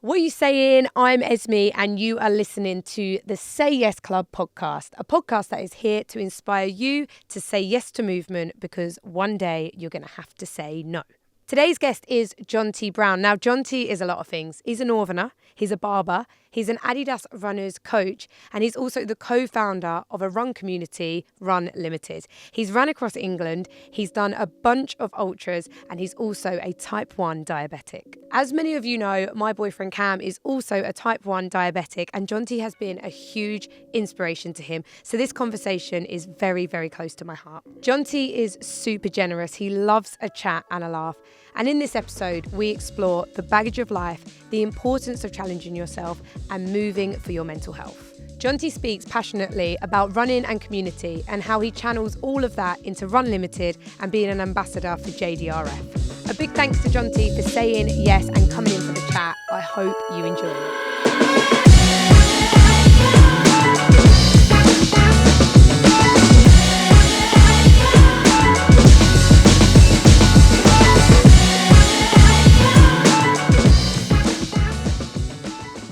What are you saying? I'm Esmée and you are listening to the Say Yes Club podcast, a podcast that is here to inspire you to say yes to movement because one day you're going to have to say no. Today's guest is Jonty Brown. Now, Jonty is a lot of things. He's a northerner, he's a barber, he's an Adidas Runners Coach, and he's also the co-founder of a run community, RunLimited. He's run across England, he's done a bunch of ultras, and he's also a type 1 diabetic. As many of you know, my boyfriend Cam is also a type 1 diabetic, and Jonty has been a huge inspiration to him. So this conversation is very, very close to my heart. Jonty is super generous. He loves a chat and a laugh. And in this episode, we explore the baggage of life, the importance of challenging yourself, and moving for your mental health. Jonty speaks passionately about running and community and how he channels all of that into RunLimited and being an ambassador for JDRF. A big thanks to Jonty for saying yes and coming in for the chat. I hope you enjoy it.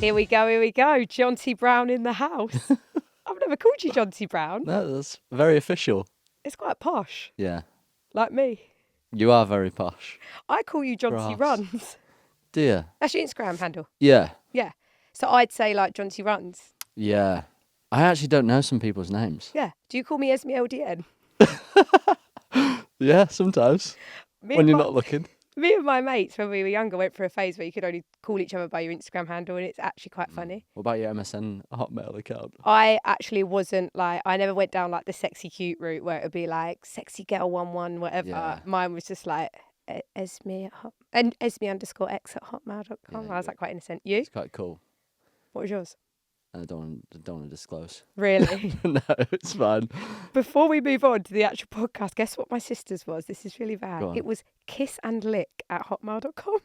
Here we go. Jonty Brown in the house. I've never called you Jonty Brown. No, that's very official. It's quite posh. Yeah. Like me. You are very posh. I call you Jonty Runs. Do you? That's your Instagram handle. Yeah. Yeah. So I'd say like Jonty Runs. Yeah. I actually don't know some people's names. Yeah. Do you call me Esmée LDN? Yeah, sometimes. When you're not looking. Me and my mates, when we were younger, went through a phase where you could only call each other by your Instagram handle, and it's actually quite funny. What about your MSN Hotmail account? I actually wasn't like, I never went down like the sexy cute route where it would be like sexy girl 11 whatever. Yeah. Mine was just like Esmée and Esmée_X at hotmail.com. Yeah, I was like quite innocent. You? It's quite cool. What was yours? I don't want to disclose. Really? No, it's fine. Before we move on to the actual podcast, guess what my sister's was? This is really bad. Go on. It was kissandlick@hotmail.com.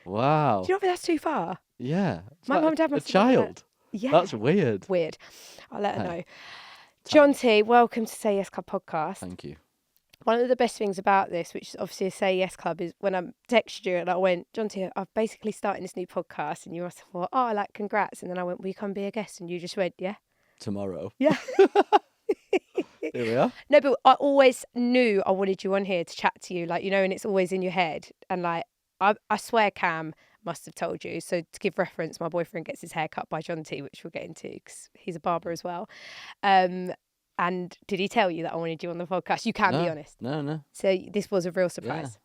Wow. Do you not think that's too far? Yeah. It's My like mum and dad a must have done that. child. Yeah. That's weird. Weird. I'll let her Hey. know. Jonty, welcome to Say Yes Club podcast. Thank you. One of the best things about this, which is obviously a Say Yes Club, is when I texted you and I went, Jonty, I've basically started this new podcast, and you must have thought, oh, like, congrats. And then I went, will you come be a guest? And you just went, yeah. Tomorrow. Yeah. Here we are. No, but I always knew I wanted you on here to chat to you, like, you know, and it's always in your head. And like, I swear Cam must have told you. So to give reference, my boyfriend gets his hair cut by Jonty, which we'll get into because he's a barber as well. And did he tell you that I wanted you on the podcast? You can be honest. No. So this was a real surprise.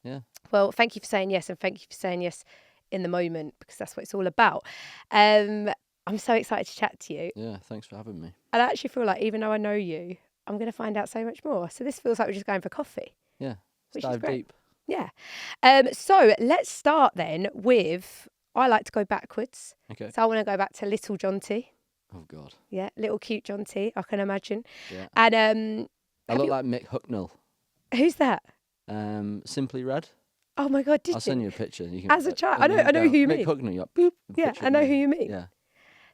Yeah. Well, thank you for saying yes, and thank you for saying yes in the moment, because that's what it's all about. I'm so excited to chat to you. Yeah, thanks for having me. And I actually feel like even though I know you, I'm going to find out so much more. So this feels like we're just going for coffee. Yeah. Which Let's is dive great. deep. Yeah. So let's start then with, I like to go backwards. Okay. So I want to go back to little Jonty. Oh, God. Yeah, little cute Jonty, I can imagine. Yeah. And I look like Mick Hucknall. who's that? Simply Red. Oh my God, I'll send you a picture. You can, As a child, I know who you Mick mean. Hucknall, you're like, boop. Yeah, picture I of know me. who you mean. Yeah.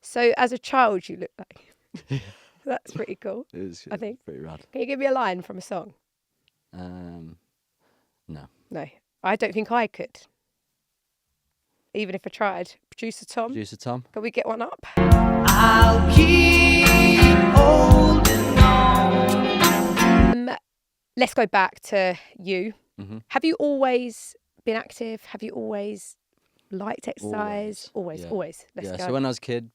So as a child, you look like. That's pretty cool. It is. I think. Pretty rad. Can you give me a line from a song? No. No, I don't think I could. Even if I tried. Producer Tom, Producer Tom. can we get one up? I'll keep holding on. Let's go back to you. Mm-hmm. Have you always been active? Have you always liked exercise? Always. Let's go. So when I was a kid,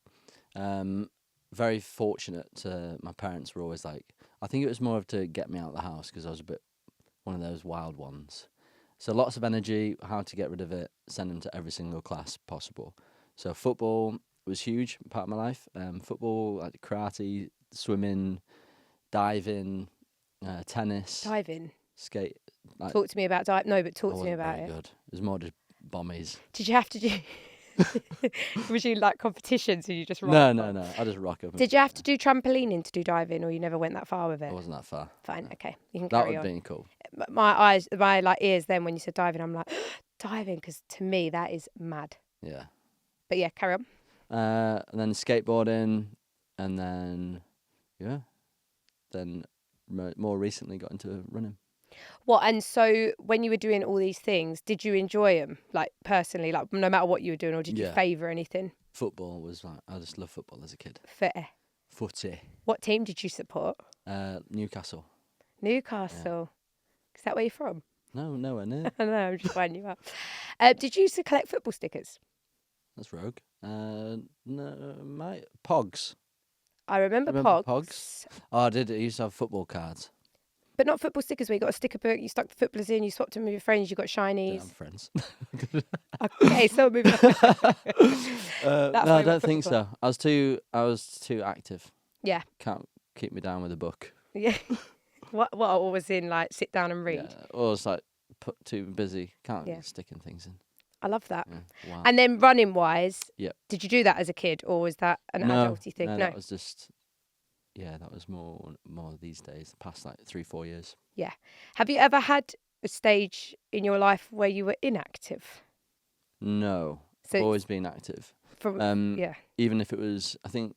very fortunate my parents were always like, I think it was more of to get me out of the house because I was a bit one of those wild ones. So lots of energy, how to get rid of it, send them to every single class possible. So football was huge part of my life. Football, like karate, swimming, diving, tennis. Diving. Skate. Like, Talk to me about diving. No, but I talk to me wasn't about very it. good. It was more just bombies. Did you have to do... Was you like competitions and you just rock No. up? I just rock up. Did you have to do trampolining to do diving, or you never went that far with I it? wasn't that far. Fine, okay. You can That carry would on. have been cool. My like ears then when you said diving, I'm like, diving, because to me that is mad. Yeah. But yeah, carry on. And then skateboarding, and then more recently got into running. What, and so when you were doing all these things, did you enjoy them, like personally, like no matter what you were doing, or did you Yeah. favour anything? Football was like, I just love football as a kid. Fair. Footy. What team did you support? Newcastle. Newcastle. Is that where you're from? No, nowhere near. I know, I'm just winding you up. Did you used to collect football stickers? That's rogue. No, my Pogs. I remember Remember Pogs. Oh, I did. I used to have football cards. But not football stickers where you got a sticker book, you stuck the footballers in, you swapped them with your friends, you got Didn't shinies. have friends. Okay, so moving on. No, That's I don't think so. I was too active. Yeah. Can't keep me down with a book. Yeah. What was in like sit down and read? Yeah, or it's like too busy. Can't Yeah. stick things in. I love that. Yeah. Wow. And then running wise, Yep. did you do that as a kid or was that an adulty thing? No, that was just that was more these days, the past like 3-4 years. Yeah. Have you ever had a stage in your life where you were inactive? No. So Always been active. yeah. Even if it was, I think,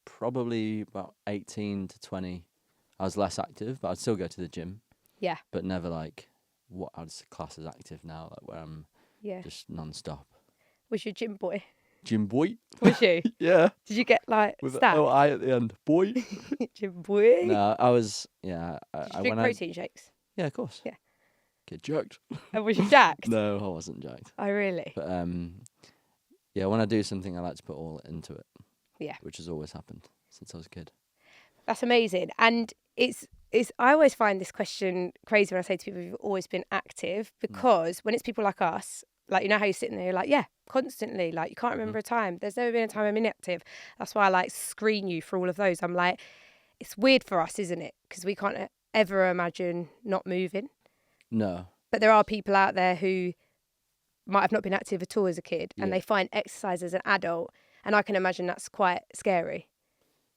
probably about 18 to 20, I was less active, but I'd still go to the gym. Yeah. But never like what I'd class as active now, like where I'm just non-stop. Was you a gym boy? Gym boy. Was you? Yeah. Did you get like With stats? an I at the end. Boy. Gym boy? No, I was, yeah. Did you drink protein shakes? Yeah, of course. Yeah. Get jacked. And was you jacked? No, I wasn't jacked. Oh, really? But yeah, when I do something, I like to put all into it. Yeah. Which has always happened since I was a kid. That's amazing. And it's I always find this question crazy when I say to people, you've always been active, because when it's people like us, like, you know how you're sitting there, you're like, yeah, constantly, like, you can't remember a time. There's never been a time I'm inactive. That's why I like screen you for all of those. I'm like, it's weird for us, isn't it? Because we can't ever imagine not moving. No. But there are people out there who might have not been active at all as a kid and they find exercise as an adult. And I can imagine that's quite scary.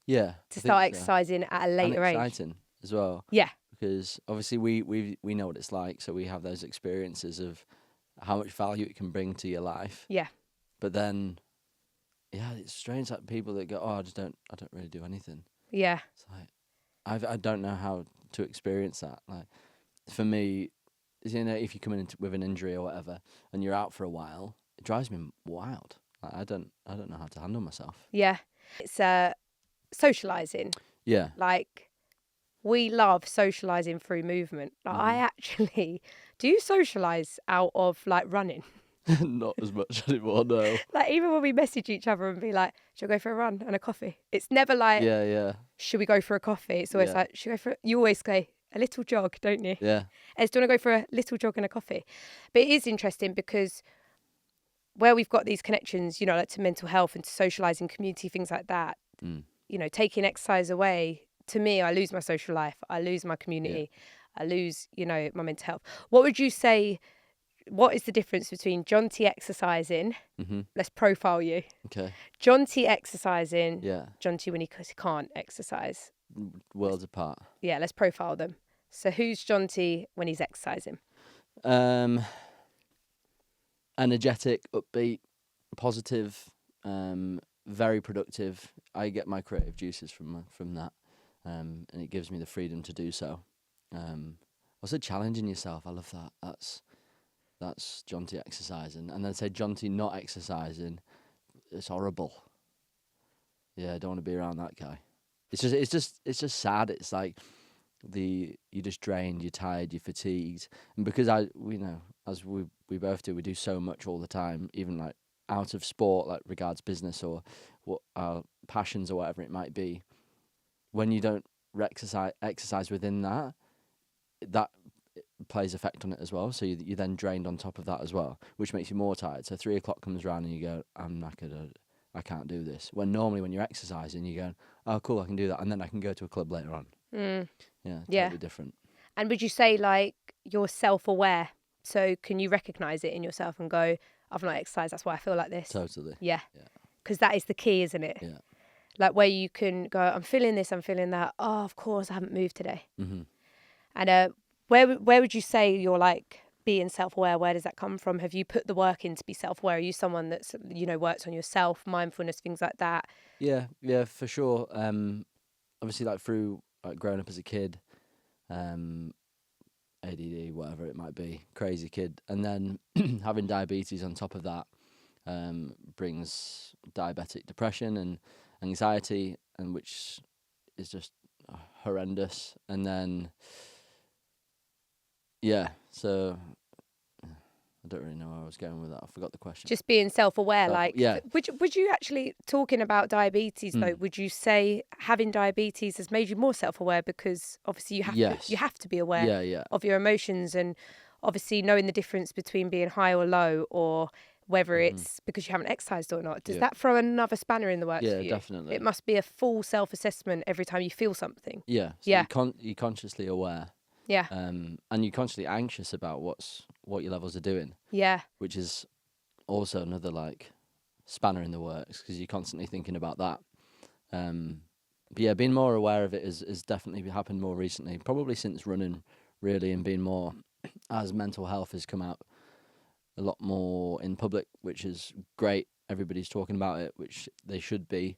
Yeah. To start exercising at a later age. And exciting as well. Yeah. Because obviously we know what it's like, so we have those experiences of how much value it can bring to your life. Yeah. But then, yeah, it's strange, like people that go, oh, I don't really do anything. Yeah. It's like, I don't know how to experience that. Like, for me, you know, if you come in with an injury or whatever and you're out for a while, it drives me wild. Like, I don't know how to handle myself. Yeah. It's socialising. Yeah. Like, we love socialising through movement. Like, I actually do socialise out of like running. Not as much anymore, no. Like, even when we message each other and be like, should we go for a run and a coffee? It's never like, should we go for a coffee? It's always like, should we go for you always say a little jog, don't you? Yeah. Do you want to go for a little jog and a coffee? But it is interesting because where we've got these connections, you know, like to mental health and to socialising, community, things like that, you know, taking exercise away, to me, I lose my social life. I lose my community. I lose, you know, my mental health. What would you say, what is the difference between Jonty exercising? Let's profile you. Okay. Jonty exercising. Yeah. Jonty when he can't exercise. Worlds apart. Yeah, let's profile them. So who's Jonty when he's exercising? Energetic, upbeat, positive, very productive. I get my creative juices from that, and it gives me the freedom to do so. Also challenging yourself. I love that. That's Jonty exercising, and then say Jonty not exercising. It's horrible. Yeah, I don't want to be around that guy. It's just sad. It's like you're just drained, you're tired, you're fatigued, and because as we both do, we do so much all the time, even like out of sport, like regards business or what our passions or whatever it might be. When you don't exercise within that plays effect on it as well. So you're then drained on top of that as well, which makes you more tired. So 3 o'clock comes around and you go, I'm knackered. I can't do this. When normally when you're exercising, you go, oh, cool, I can do that. And then I can go to a club later on. Yeah, totally different. And would you say, like, you're self-aware? So can you recognise it in yourself and go, I've not exercised, that's why I feel like this? Totally. Yeah. Because that is the key, isn't it? Yeah. Like, where you can go, I'm feeling this, I'm feeling that. Oh, of course, I haven't moved today. And where would you say you're, like, being self-aware? Where does that come from? Have you put the work in to be self-aware? Are you someone that's, you know, works on yourself, mindfulness, things like that? Yeah, for sure. Obviously, like through like growing up as a kid, ADD, whatever it might be, crazy kid. And then having diabetes on top of that brings diabetic depression and anxiety, and which is just horrendous. And then, so I don't really know where I was going with that. I forgot the question. Just being self-aware, like, yeah. Would you actually, talking about diabetes though, would you say having diabetes has made you more self-aware, because obviously you have to be aware of your emotions, and obviously knowing the difference between being high or low, or whether it's because you haven't exercised or not. Does that throw another spanner in the works for you? Yeah, definitely. It must be a full self-assessment every time you feel something. Yeah. So you're consciously aware. Yeah. And you're constantly anxious about what your levels are doing. Yeah. Which is also another like spanner in the works, because you're constantly thinking about that. But yeah, being more aware of it is definitely happened more recently, probably since running really, and being more as mental health has come out a lot more in public, which is great. Everybody's talking about it, which they should be.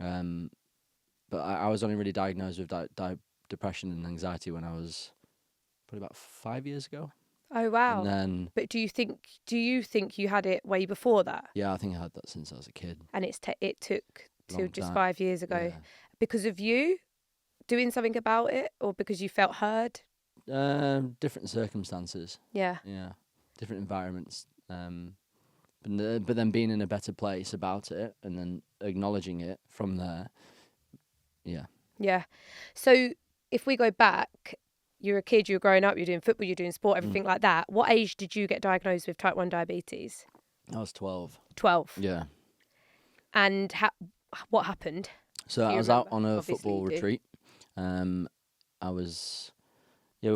But I was only really diagnosed with depression and anxiety when I was probably about 5 years ago. Oh wow! And then, but do you think you had it way before that? Yeah, I think I had that since I was a kid. And it took till just time. 5 years ago, because of you doing something about it, or because you felt heard? Different circumstances. Yeah. Yeah, different environments. But then being in a better place about it, and then acknowledging it from there. Yeah. Yeah. So if we go back, you're a kid, you're growing up, you're doing football, you're doing sport, everything like that. What age did you get diagnosed with type 1 diabetes? I was 12. 12. Yeah. And what happened? So I was out on a football retreat. We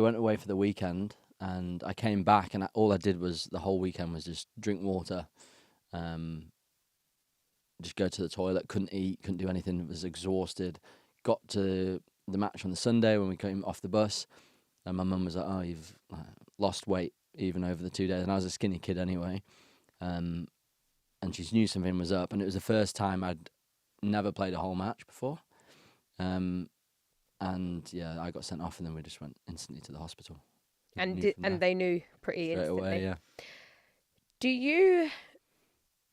went away for the weekend, and I came back, and all I did was the whole weekend was just drink water, just go to the toilet, couldn't eat, couldn't do anything, was exhausted. Got to the match on the Sunday when we came off the bus, and my mum was like, "Oh, you've lost weight even over the 2 days." And I was a skinny kid anyway, and she knew something was up, and it was the first time I'd never played a whole match before. And yeah, I got sent off, and then we just went instantly to the hospital. And they knew pretty straight instantly. Away, yeah. Do you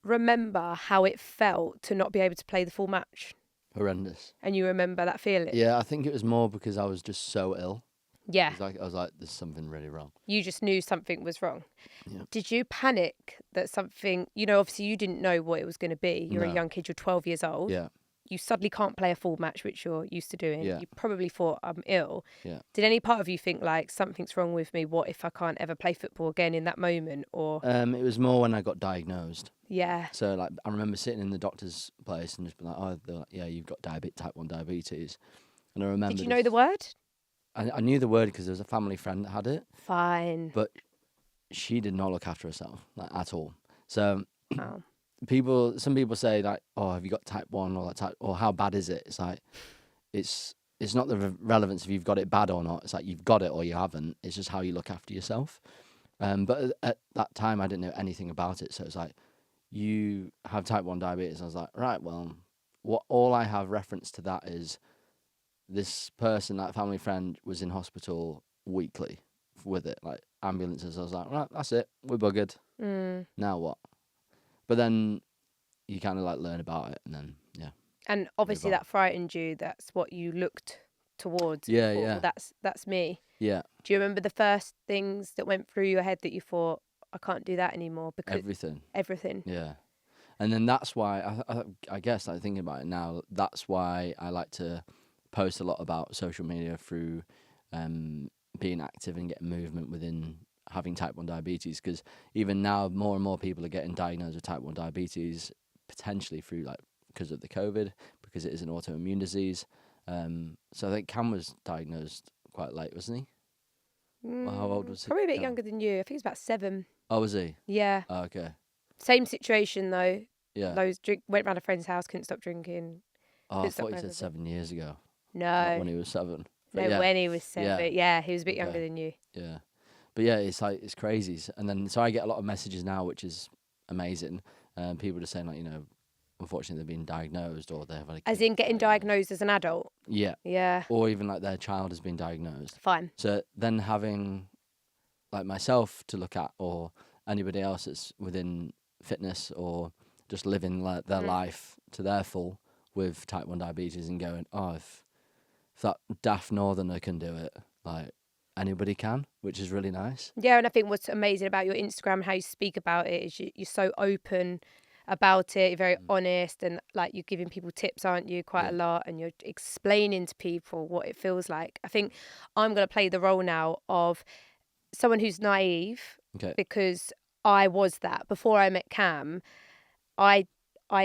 remember how it felt to not be able to play the full match? Horrendous. And you remember that feeling? Yeah, I think it was more because I was just so ill. Yeah. I was like, there's something really wrong. You just knew something was wrong. Yeah. Did you panic that something, obviously you didn't know what it was going to be. You're a young kid, you're 12 years old. Yeah. You suddenly can't play a full match, which you're used to doing. Yeah. You probably thought, I'm ill. Yeah. Did any part of you think, like, something's wrong with me? What if I can't ever play football again in that moment? Or it was more when I got diagnosed. Yeah. So, like, I remember sitting in the doctor's place and just being like, "Oh, they're like, yeah, you've got type 1 diabetes." And I remember. Did you know the word? I knew the word because there was a family friend that had it. Fine. But she did not look after herself, like, at all. So Oh. some people say, like, "Oh, have you got type 1 or or how bad is it?" It's like, it's not the relevance if you've got it bad or not. It's like you've got it or you haven't. It's just how you look after yourself. But at that time, I didn't know anything about it. So it's like, you have type 1 diabetes. I was like, right, well, all I have reference to that is this person, that family friend, was in hospital weekly with it, like ambulances. I was like, right, that's it. We're buggered. Now what? But then you kind of like learn about it, and then And obviously that frightened you. That's what you looked towards. Yeah, thought, yeah. Well, that's me. Yeah. Do you remember the first things that went through your head that you thought, I can't do that anymore? Because everything. Yeah. And then that's why I guess, like, thinking about it now, that's why I like to post a lot about social media through being active and getting movement within having type 1 diabetes, because even now more and more people are getting diagnosed with type 1 diabetes, potentially through, like, because of the COVID, because it is an autoimmune disease. So I think Cam was diagnosed quite late, wasn't he? Well, how old was he? Probably a bit younger than you. I think he's about 7. Oh, was he? Yeah. Oh, okay. Same situation though. Yeah. Went round a friend's house, couldn't stop drinking. Oh, I thought you said 7 years ago. No. Not when he was 7. But No, when he was 7. Yeah, he was a bit Okay. younger than you. Yeah. But yeah, it's like, it's crazy. And then, so I get a lot of messages now, which is amazing. People just saying, like, unfortunately they've been diagnosed, or they have, like, As in getting diagnosed as an adult? Yeah. Yeah. Or even like their child has been diagnosed. Fine. So then having like myself to look at, or anybody else that's within fitness or just living their life to their full with type 1 diabetes, and going, oh, if that daft northerner can do it, like anybody can, which is really nice. Yeah, and I think what's amazing about your Instagram, how you speak about it, is you're so open about it. You're very honest, and like you're giving people tips, aren't you, quite a lot, and you're explaining to people what it feels like. I think I'm going to play the role now of someone who's naive, because I was that before I met Cam. I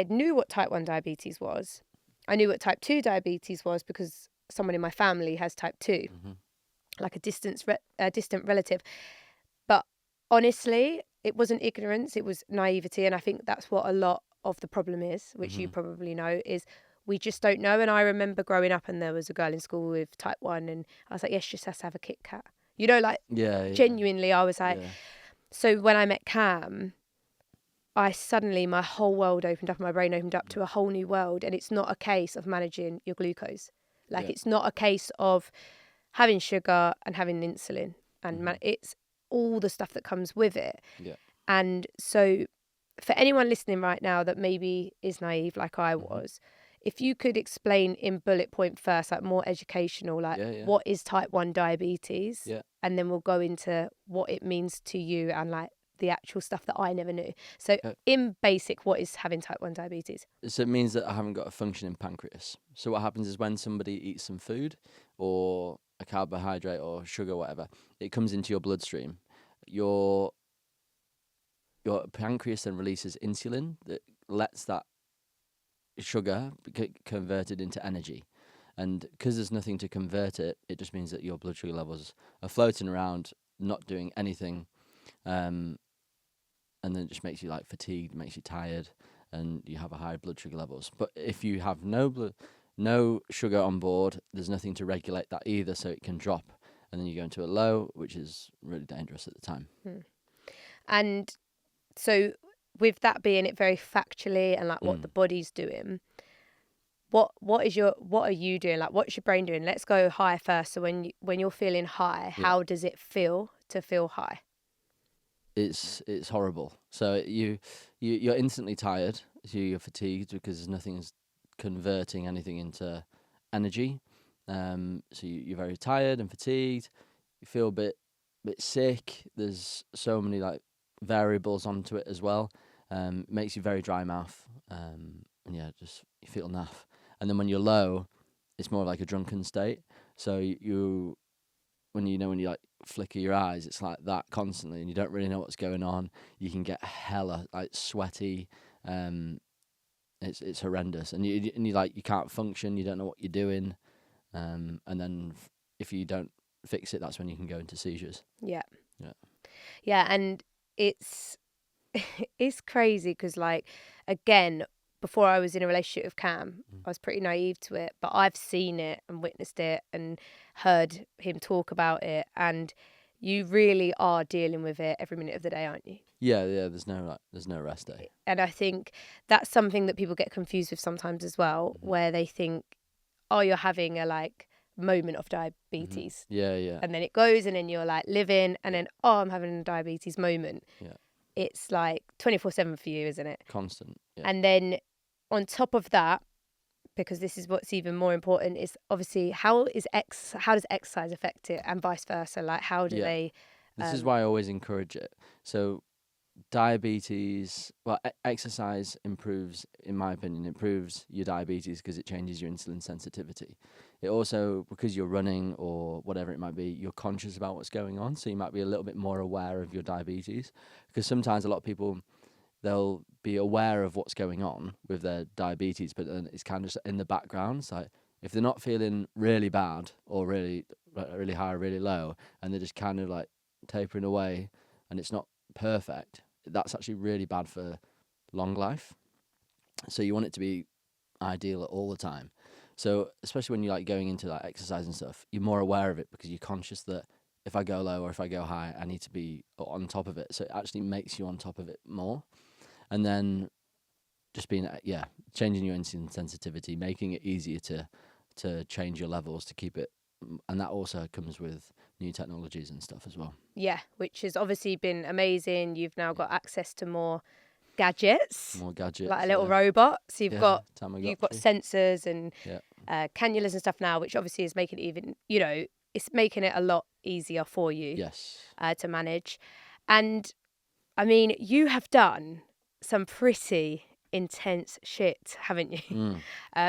knew what type 1 diabetes was. I knew what type 2 diabetes was because someone in my family has type 2, like a distant relative. But honestly, it wasn't ignorance, it was naivety. And I think that's what a lot of the problem is, which you probably know, is we just don't know. And I remember growing up and there was a girl in school with type 1 and I was like, yes, she just has to have a Kit Kat. You know, like genuinely, I was like, so when I met Cam, I suddenly, my whole world opened up, my brain opened up to a whole new world. And it's not a case of managing your glucose. Like it's not a case of having sugar and having insulin, and it's all the stuff that comes with it. Yeah. And so for anyone listening right now that maybe is naive like I was, if you could explain in bullet point first, like more educational, like what is type 1 diabetes? Yeah. And then we'll go into what it means to you and like the actual stuff that I never knew. So in basic, what is having type 1 diabetes? So it means that I haven't got a functioning pancreas. So what happens is when somebody eats some food or a carbohydrate or sugar, whatever, it comes into your bloodstream. Your pancreas then releases insulin that lets that sugar get converted into energy. And because there's nothing to convert it, it just means that your blood sugar levels are floating around, not doing anything. And then it just makes you like fatigued, makes you tired, and you have a high blood sugar levels. But if you have no sugar on board, there's nothing to regulate that either, so it can drop. And then you go into a low, which is really dangerous at the time. And so with that being it very factually and like what the body's doing, what are you doing? Like what's your brain doing? Let's go high first. So when you're feeling high, how does it feel to feel high? It's horrible. So you're instantly tired. So you're fatigued because nothing's converting anything into energy. So you're very tired and fatigued. You feel a bit sick. There's so many like variables onto it as well. Makes you very dry mouth. And just you feel naff. And then when you're low, it's more like a drunken state. So when you like flicker your eyes, it's like that constantly, and you don't really know what's going on. You can get hella like sweaty. It's horrendous, and you like you can't function. You don't know what you're doing, and then if you don't fix it, that's when you can go into seizures. Yeah, and it's crazy because like again, before I was in a relationship with Cam, I was pretty naive to it, but I've seen it and witnessed it and heard him talk about it, and you really are dealing with it every minute of the day, aren't you? Yeah. There's no rest day. And I think that's something that people get confused with sometimes as well, where they think, oh, you're having a like moment of diabetes. Yeah. And then it goes, and then you're like living, and then I'm having a diabetes moment. Yeah. It's like 24/7 for you, isn't it? Constant. Yeah. And then on top of that, because this is what's even more important, is obviously how does exercise affect it, and vice versa? Like how do they? This is why I always encourage it. So diabetes, exercise improves, in my opinion, improves your diabetes because it changes your insulin sensitivity. It also, because you're running or whatever it might be, you're conscious about what's going on, so you might be a little bit more aware of your diabetes. Because sometimes a lot of people, they'll be aware of what's going on with their diabetes, but then it's kind of just in the background. So if they're not feeling really bad or really high or really low, and they're just kind of like tapering away and it's not perfect, that's actually really bad for long life. So you want it to be ideal all the time. So especially when you're like going into like exercise and stuff, you're more aware of it because you're conscious that if I go low or if I go high, I need to be on top of it. So it actually makes you on top of it more. And then just being, changing your insulin sensitivity, making it easier to change your levels to keep it and that also comes with new technologies and stuff as well. Yeah, which has obviously been amazing. You've now got access to more gadgets, More gadgets, like a little robot. So you've got Tamagotchi. sensors and Yeah. cannulas and stuff now, which obviously is making it even, it's making it a lot easier for you Yes. to manage. And I mean, you have done some pretty intense shit, haven't you?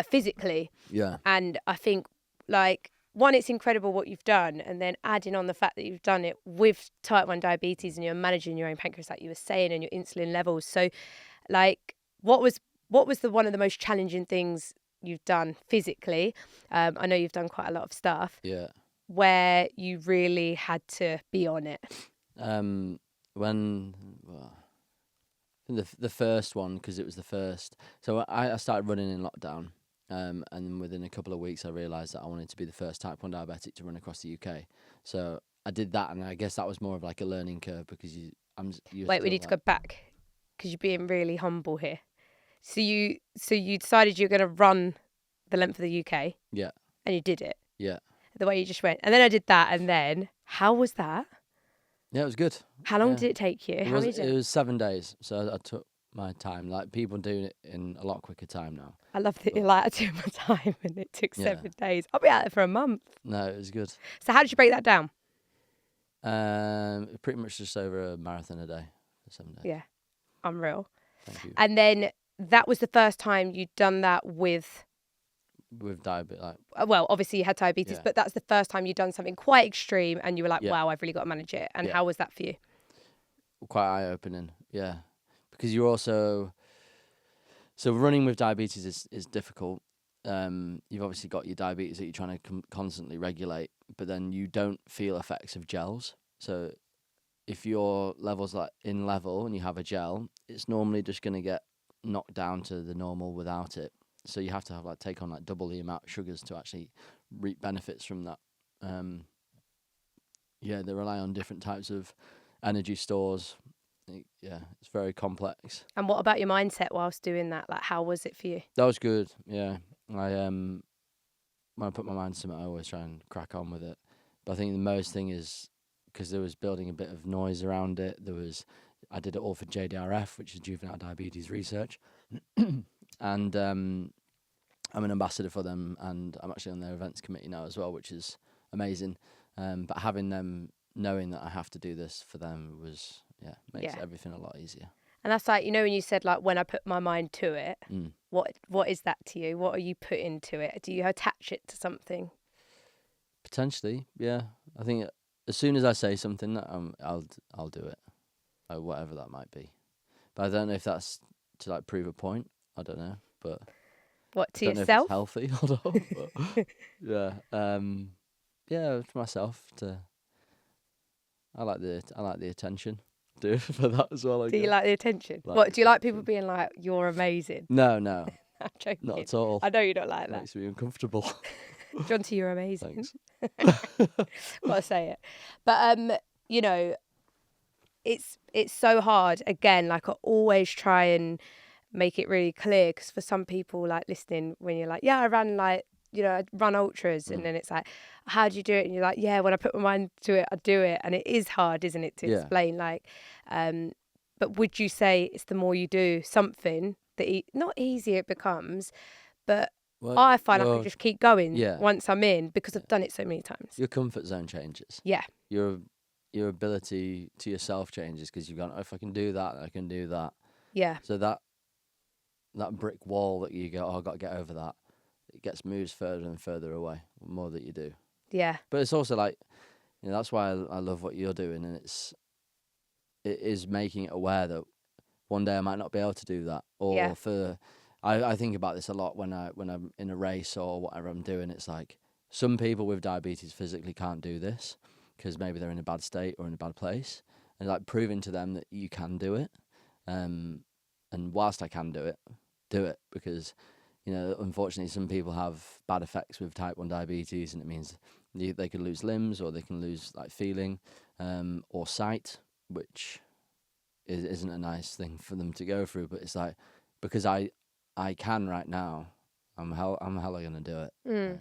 Physically. Yeah. And I think, like, one, it's incredible what you've done, and then adding on the fact that you've done it with type 1 diabetes and you're managing your own pancreas, like you were saying, and your insulin levels. So, like, what was one of the most challenging things you've done physically? I know you've done quite a lot of stuff. Yeah. Where you really had to be on it. The first one, because it was the first. So I started running in lockdown, and within a couple of weeks I realised that I wanted to be the first type 1 diabetic to run across the UK. So I did that, and I guess that was more of like a learning curve because Wait, we need to go back because you're being really humble here. So you decided you're going to run the length of the UK. Yeah. And you did it. Yeah. The way you just went. And then I did that, and then how was that? Yeah, it was good. How long did it take you? It was 7 days, so I took my time. Like, people doing it in a lot quicker time now. I love that you're like, I took my time and it took 7 days. I'll be out there for a month. No, it was good. So how did you break that down? Pretty much just over a marathon a day for 7 days. Yeah, unreal. Thank you. And then that was the first time you'd done that with diabetes. Like, well, obviously you had diabetes, but that's the first time you'd done something quite extreme and you were like, wow, I've really got to manage it. And how was that for you? Quite eye-opening, yeah. Because you're also... So running with diabetes is difficult. You've obviously got your diabetes that you're trying to constantly regulate, but then you don't feel effects of gels. So if your level's like in level and you have a gel, it's normally just going to get knocked down to the normal without it. So you have to have take on double the amount of sugars to actually reap benefits from that. They rely on different types of energy stores. It's very complex. And what about your mindset whilst doing that? Like, how was it for you? That was good. Yeah, when I put my mind to something, I always try and crack on with it. But I think the most thing is because there was building a bit of noise around it. I did it all for JDRF, which is Juvenile Diabetes Research. And I'm an ambassador for them, and I'm actually on their events committee now as well, which is amazing. But having them knowing that I have to do this for them makes everything a lot easier. And that's like, when you said when I put my mind to it, what is that to you? What are you putting to it? Do you attach it to something? Potentially, yeah. I think as soon as I say something, I'll do it, whatever that might be. But I don't know if that's to prove a point. I don't know, but what to I don't yourself? know if it's healthy. But for myself I like the attention. Do for that as well. Do you like the attention? What do you like people being like, you're amazing? No. I'm joking. Not at all. I know you don't like that. Makes me uncomfortable. Jonty, you're amazing. Thanks. Gotta say it. But it's so hard. Again, I always try and make it really clear, because for some people listening, when you're like, I ran I run ultras, and then it's like, how do you do it? And you're like, when I put my mind to it, I do it. And it is hard, isn't it, to explain? But would you say it's the more you do something, not easier it becomes, but I find I can just keep going once I'm in, because I've done it so many times. Your comfort zone changes. Yeah. Your ability to yourself changes, because you've gone, if I can do that, I can do that. Yeah. So that brick wall that you go, I've got to get over that, it moves further and further away the more that you do. Yeah. But it's also that's why I love what you're doing, and it is making it aware that one day I might not be able to do that. Or I think about this a lot when I'm in a race or whatever I'm doing. It's like some people with diabetes physically can't do this because maybe they're in a bad state or in a bad place, and proving to them that you can do it. And whilst I can do it, because unfortunately some people have bad effects with type 1 diabetes, and it means they can lose limbs, or they can lose feeling, or sight, which isn't a nice thing for them to go through. But it's because I can right now, I'm hella gonna do it. Right?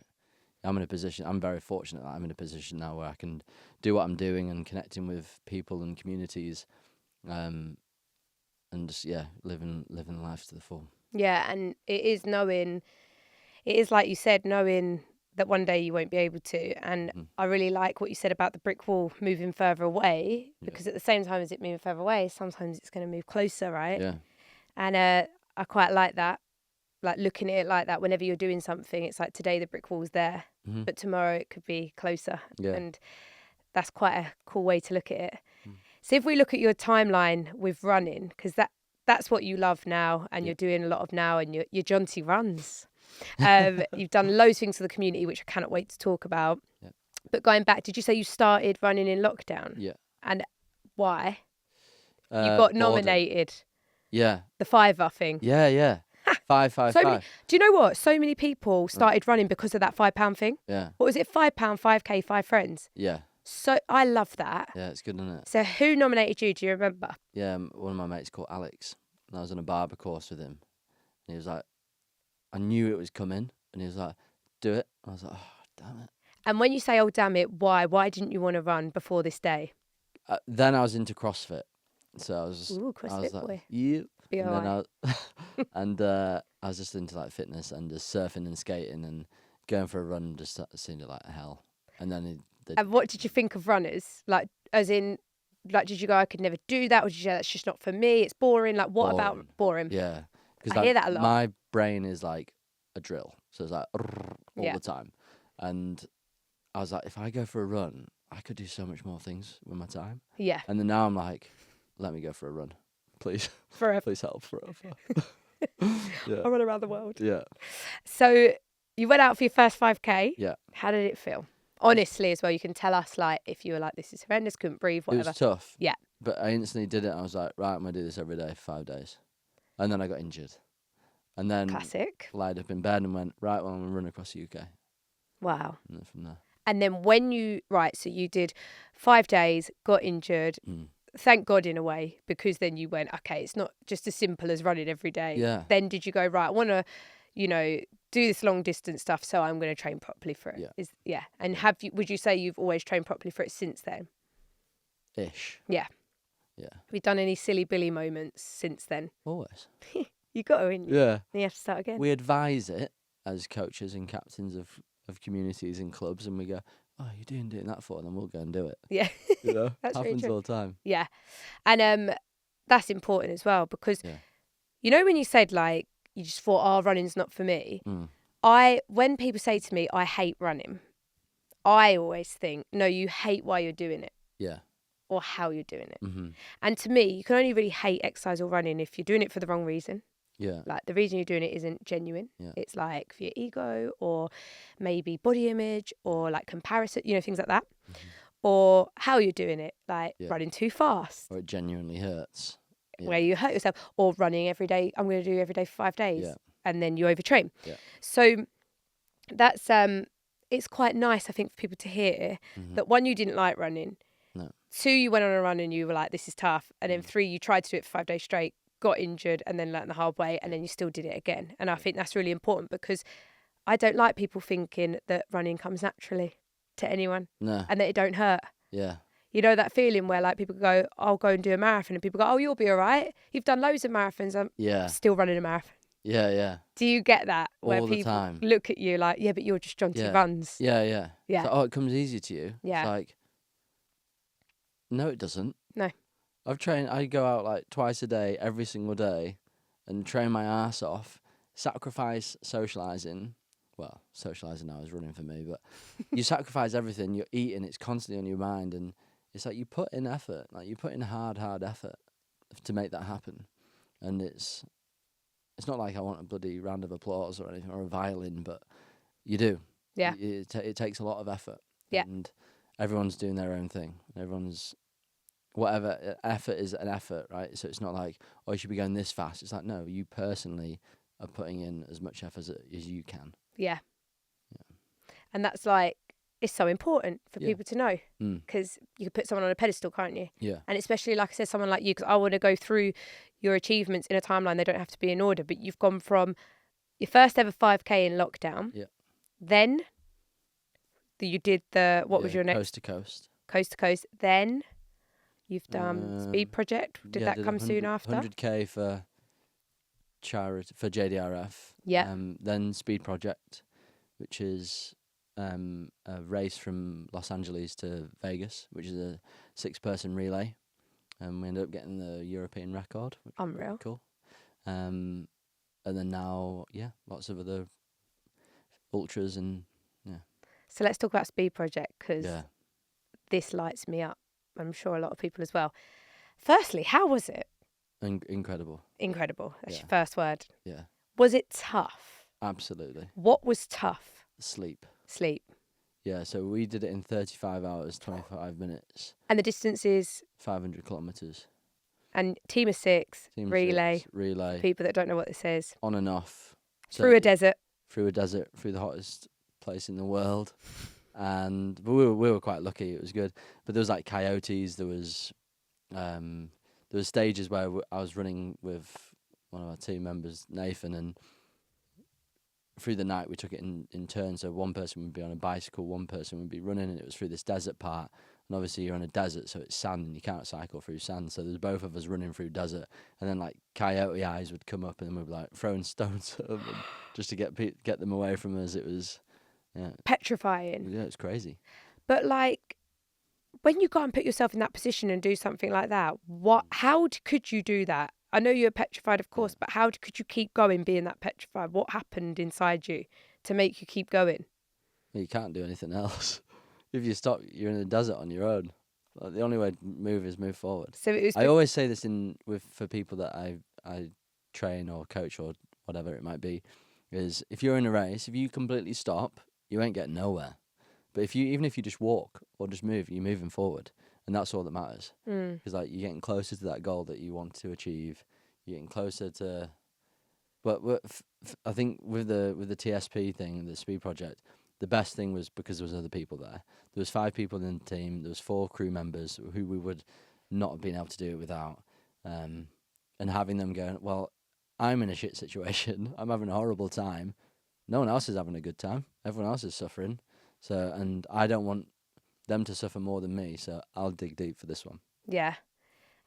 I'm in a position. I'm very fortunate that I'm in a position now where I can do what I'm doing and connecting with people and communities, and just living life to the full. Yeah, and it is like you said, knowing that one day you won't be able to. And I really like what you said about the brick wall moving further away, because at the same time as it moving further away, sometimes it's going to move closer, right? Yeah. And I quite like that, like looking at it like that. Whenever you're doing something, it's like today the brick wall's there, but tomorrow it could be closer. Yeah. And that's quite a cool way to look at it. So if we look at your timeline with running, because that's what you love now, and you're doing a lot of now, and you're Jonty Runs. You've done loads of things for the community, which I cannot wait to talk about. Yeah. But going back, did you say you started running in lockdown? Yeah. And why? You got nominated. Yeah. The 5 thing. Yeah. 5. Do you know what? So many people started running because of that £5 thing. Yeah. What was it? £5, 5K, 5 friends. Yeah. So I love that. Yeah, it's good, isn't it? So who nominated you? Do you remember? Yeah, one of my mates called Alex. And I was on a barber course with him. And he was like, I knew it was coming. And he was like, do it. I was like, oh, damn it. And when you say, oh, damn it, why? Why didn't you want to run before this day? Then I was into CrossFit. So I was, CrossFit like, boy. yeah. B-O-I. And then I was just into like fitness and just surfing and skating and going for a run just seemed like hell. And then And what did you think of runners? Like, as in, like, did you go, I could never do that? Or did you say, that's just not for me? It's boring. Like, what about boring? Yeah. Because I hear that a lot. My brain is like a drill. So it's like all Yeah. the time. And I was like, if I go for a run, I could do so much more things with my time. Yeah. And then now I'm like, let me go for a run. Please. Forever. Please help forever. I run around the world. Yeah. So you went out for your first 5K. Yeah. How did it feel? Honestly, as well, you can tell us, like, if you were like, this is horrendous, couldn't breathe, It whatever. was tough. Yeah. But I instantly did it. I was like, right, I'm going to do this every day for 5 days. And then I got injured. And then Classic. lied up in bed and went, right, well, I'm going to run across the UK. Wow. And then from there. And then when you, so you did 5 days, got injured. Thank God in a way, because then you went, okay, it's not just as simple as running every day. Yeah. Then did you go, right, I want to, do this long distance stuff, so I'm going to train properly for it. Yeah. And would you say you've always trained properly for it since then? Ish. Yeah. Yeah. Have you done any silly Billy moments since then? Always. You got to, haven't you? Yeah. Then you have to start again. We advise it as coaches and captains of communities and clubs, and we go, oh, you're doing that for, and then we'll go and do it. Yeah. You know? That's very happens true. all the time. Yeah. And that's important as well, because, when you said, like, you just thought, oh, running's not for me. When people say to me, I hate running, I always think, no, you hate why you're doing it. Yeah. Or how you're doing it. Mm-hmm. And to me, you can only really hate exercise or running if you're doing it for the wrong reason. Yeah. Like, the reason you're doing it isn't genuine. Yeah. It's like for your ego, or maybe body image, or like comparison, things like that. Or how you're doing it, like running too fast. Or it genuinely hurts. Yeah. Where you hurt yourself. Or running every day. I'm going to do every day for 5 days. Yeah. And then you overtrain. Yeah. So that's it's quite nice, I think, for people to hear that, 1, you didn't like running. No. 2, you went on a run and you were like, this is tough. And then 3, you tried to do it for 5 days straight, got injured, and then learned the hard way, and then you still did it again. And I think that's really important, because I don't like people thinking that running comes naturally to anyone. No. And that it don't hurt. Yeah. You know that feeling where, like, people go, I'll go and do a marathon, and people go, oh, you'll be all right. You've done loads of marathons. I'm still running a marathon. Yeah. Do you get that? Where All the people time. look at you like, yeah, but you're just Jonty Runs. Yeah. Yeah. So, it comes easy to you. Yeah. It's like, no, it doesn't. No. I go out like twice a day, every single day, and train my ass off, sacrifice socialising. Well, socialising now is running for me, but you sacrifice everything. You're eating, it's constantly on your mind, and it's like you put in effort, like you put in hard effort to make that happen. And it's not like I want a bloody round of applause or anything, or a violin, but you do. Yeah. It takes a lot of effort. Yeah. And everyone's doing their own thing. Everyone's, whatever, effort is an effort, right? So it's not like, oh, you should be going this fast. It's like, no, you personally are putting in as much effort as you can. Yeah. And that's like, it's so important for people to know, because you can put someone on a pedestal, can't you? Yeah. And especially, like I said, someone like you, because I want to go through your achievements in a timeline. They don't have to be in order, but you've gone from your first ever 5K in lockdown. Yeah. Then You did what was your next? Coast to coast. Coast to coast. Then you've done Speed Project. Did that come soon after? 100k for charity for JDRF. Yeah. Then Speed Project, which is a race from Los Angeles to Vegas, which is a 6-person relay. And we ended up getting the European record. Which was Unreal. cool. And then now, lots of other ultras and So let's talk about Speed Project, because yeah. this lights me up. I'm sure a lot of people as well. Firstly, how was it? Incredible. Incredible. That's Yeah. your first word. Yeah, Was it tough? absolutely. What was tough? Sleep. Sleep. Yeah, so we did it in 35 hours, 25 minutes, And the distance is, 500 kilometres. and team of 6, Team relay. 6, relay, People that don't know what this is. on and off. Through a desert. Through a desert, through the hottest place in the world. But we were quite lucky. It was good. But there was like coyotes. There was stages where I was running with one of our team members, Nathan, and through the night we took it in turns. So one person would be on a bicycle, one person would be running, and it was through this desert part. And obviously you're on a desert, so it's sand, and you can't cycle through sand. So there's both of us running through desert, and then like coyote eyes would come up, and we'd be like throwing stones at them just to get them away from us. It was Petrifying. it's crazy. But like, when you go and put yourself in that position and do something like that, could you do that? I know you're petrified, of course, but how could you keep going being that petrified? What happened inside you to make you keep going? You can't do anything else. If you stop, you're in the desert on your own. Like, the only way to move is move forward. So it was. I always say this for people that I train or coach or whatever it might be, is if you're in a race, if you completely stop, you ain't getting nowhere. But even if you just walk or just move, you're moving forward, and that's all that matters. Because like you're getting closer to that goal that you want to achieve. You're getting closer to. But I think with the TSP thing, the Speed Project, the best thing was because there was other people there. There was 5 people in the team. There was 4 crew members who we would not have been able to do it without. And having them going, well, I'm in a shit situation. I'm having a horrible time. No one else is having a good time. Everyone else is suffering. So, and I don't want them to suffer more than me. So I'll dig deep for this one. Yeah.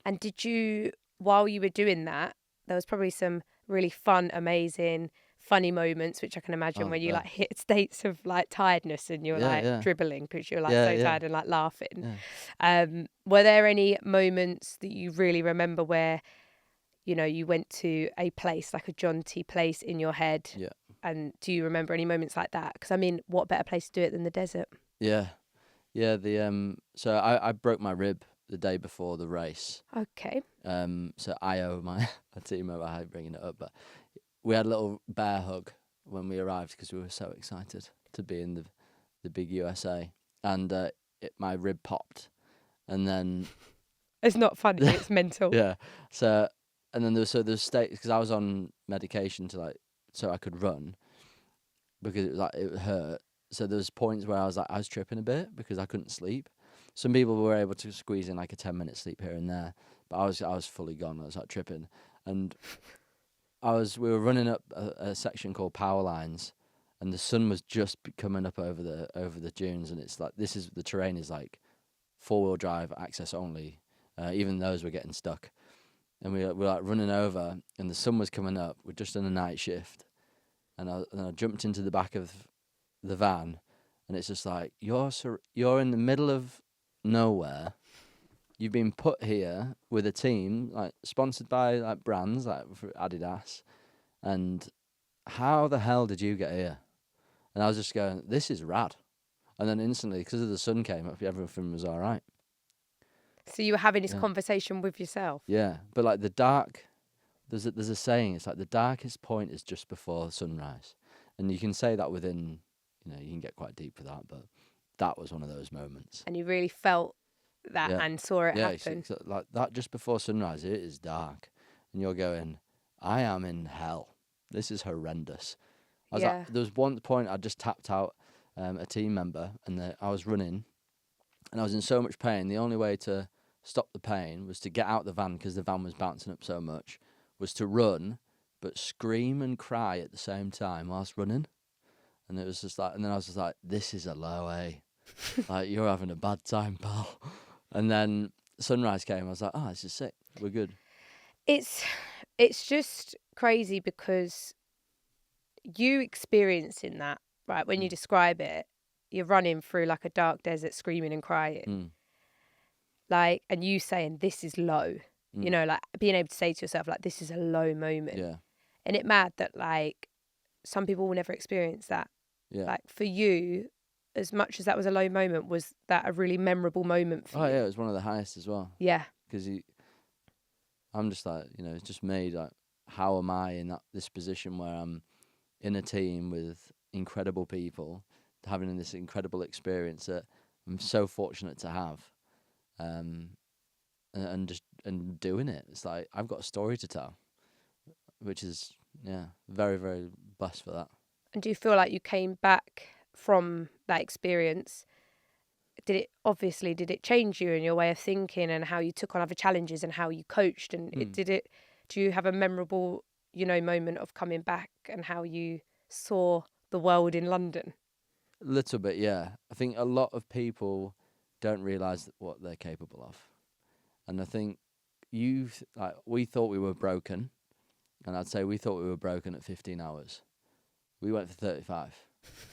And did you, while you were doing that, there was probably some really fun, amazing, funny moments, which I can imagine when you like hit states of like tiredness and you're dribbling because you're like tired and like laughing. Yeah. Were there any moments that you really remember where, you went to a place, like a jaunty place in your head? Yeah. And do you remember any moments like that? Because I mean, what better place to do it than the desert? Yeah. Yeah. So I broke my rib the day before the race. Okay. So I owe my team member, I hate bringing it up, but we had a little bear hug when we arrived because we were so excited to be in the big USA, and my rib popped, and then it's not funny, it's mental. Yeah. So and then there's states because I was on medication so I could run because it hurt. So there was points where I was tripping a bit because I couldn't sleep. Some people were able to squeeze in like a 10-minute sleep here and there, but I was fully gone. I was like tripping, and we were running up a section called Power Lines, and the sun was just coming up over the dunes, and it's like the terrain is like 4-wheel drive access only. Even those were getting stuck, and we were like running over, and the sun was coming up. We're just on a night shift, and I jumped into the back of the van, and it's just like you're in the middle of nowhere. You've been put here with a team like sponsored by like brands like Adidas, and how the hell did you get here? And I was just going, this is rad. And then instantly, because the sun came up, everything was all right. So you were having this conversation with yourself? Yeah, but like the dark, there's a saying, it's like the darkest point is just before sunrise. And you can say that within, you can get quite deep with that, but that was one of those moments. And you really felt that and saw it happen. Yeah, like that just before sunrise, it is dark. And you're going, I am in hell. This is horrendous. There was one point I just tapped out a team member, and I was running, and I was in so much pain. The only way to stop the pain was to get out the van because the van was bouncing up so much, was to run, but scream and cry at the same time whilst running. And it was just like, and then I was just like, this is a low, eh? Like, you're having a bad time, pal. And then sunrise came. I was like, oh, this is sick. We're good. It's just crazy because you experiencing that, right? When you describe it, you're running through like a dark desert screaming and crying. Like, and you saying this is low, you know, like being able to say to yourself, like, this is a low moment. Yeah. And it mad that like some people will never experience that. Yeah. Like for you, as much as that was a low moment, was that a really memorable moment for you? Oh, yeah, it was one of the highest as well. Yeah. Because I'm just like, you know, it's just made like, how am I in this position where I'm in a team with incredible people, having this incredible experience that I'm so fortunate to have, and doing it. It's like I've got a story to tell, which is very, very blessed for that. And do you feel like you came back from that experience? Did it change you and your way of thinking and how you took on other challenges and how you coached? And do you have a memorable, you know, moment of coming back and how you saw the world in London? A little bit, yeah. I think a lot of people don't realise what they're capable of. And I think we thought we were broken. And I'd say we thought we were broken at 15 hours. We went for 35.